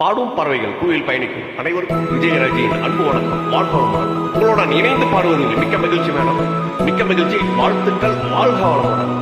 பாடும் பறவைகள் பூவில் பயணிக்கும் அனைவருக்கும் விஜயராஜியின் அன்பு வணக்கம். வாழ்வளமுடன் உங்களுடன் இணைந்து பாடுவதில் மிக்க மகிழ்ச்சி மேடம். மிக்க மகிழ்ச்சி. வாழ்த்துக்கள். வாழ்க வளமுடன்.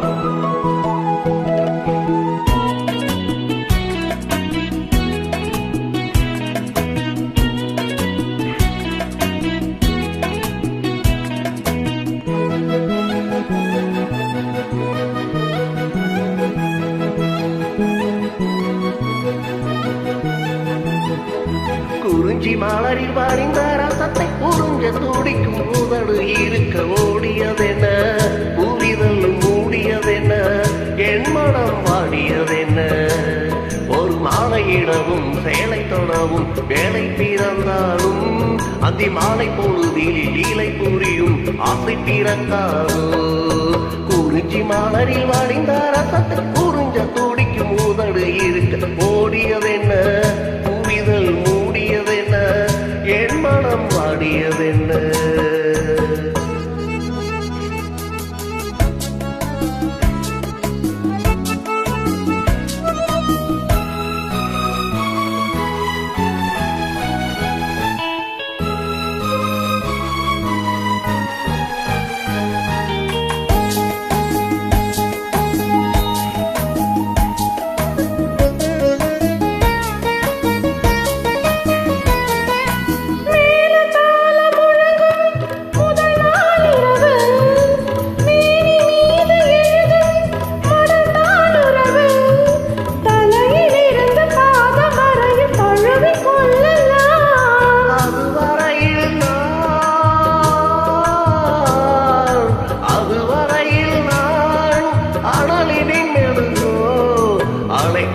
குறிஞ்சி மலரில் வரிந்த ரசத்தை புரிஞ்ச துடிக்கும் உதடு இருக்க ஓடியதென்ன, புரிதல் மூடியதென்ன, என் மனம் வாடியதென்ன. ஒரு மாலையிடவும் சேலை தொடவும் வேலை பிறந்தாலும் அந்தி மாலை பொழுதில் லீலை புரியும் ஆசை பிறக்காதோ. குறிஞ்சி மலரில் வரிந்த ரசத்தை புரிஞ்ச துடிக்கும் உதடு இருக்க ஓடியதென்ன, புரிதல் மூடியதென்ன, என் மனம் வாடியதென்ன.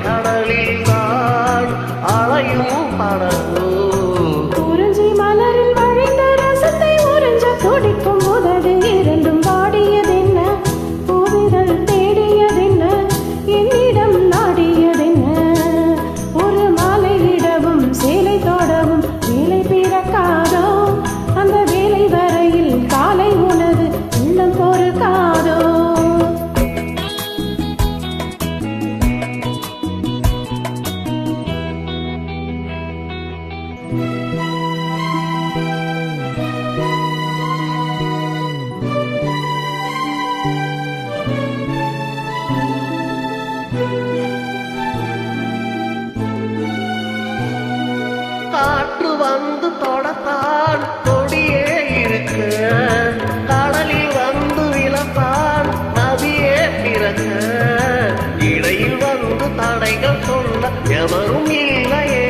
கடலில் நான் அலையும் படகோ. குறிஞ்சி மலரில் வழிந்த ரசத்தை உறிஞ்ச துடிக்கும் உதடு இரண்டும் வாடியதென்ன, பூவிதழ் தேடியதென்ன, என்னிடம் நாடியதென்ன. ஒரு மாலையிடவும் சேலை தொடவும் வேலை பிறக்காதோ, அந்த வேலை வரையில் காலை உனது உள்ளம் பொறுக்காதோ. காற்று வந்து தொடத்தான் கொடியே இருக்க, கடலில் வந்து விழத்தான் நதியே பிறக்க, இடையில் வந்து தடைகள் சொல்ல எவரும் இல்லையே.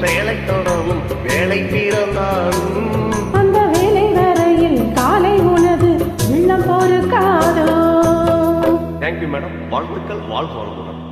சேலை தொடவும் வேலை பிறந்தாலும் அந்த வேலை வரையில் காலை உனது உள்ளம் பொறுக்காதோ. Thank you madam. வாழ்த்துக்கள். வாழ்க வளமுடன்.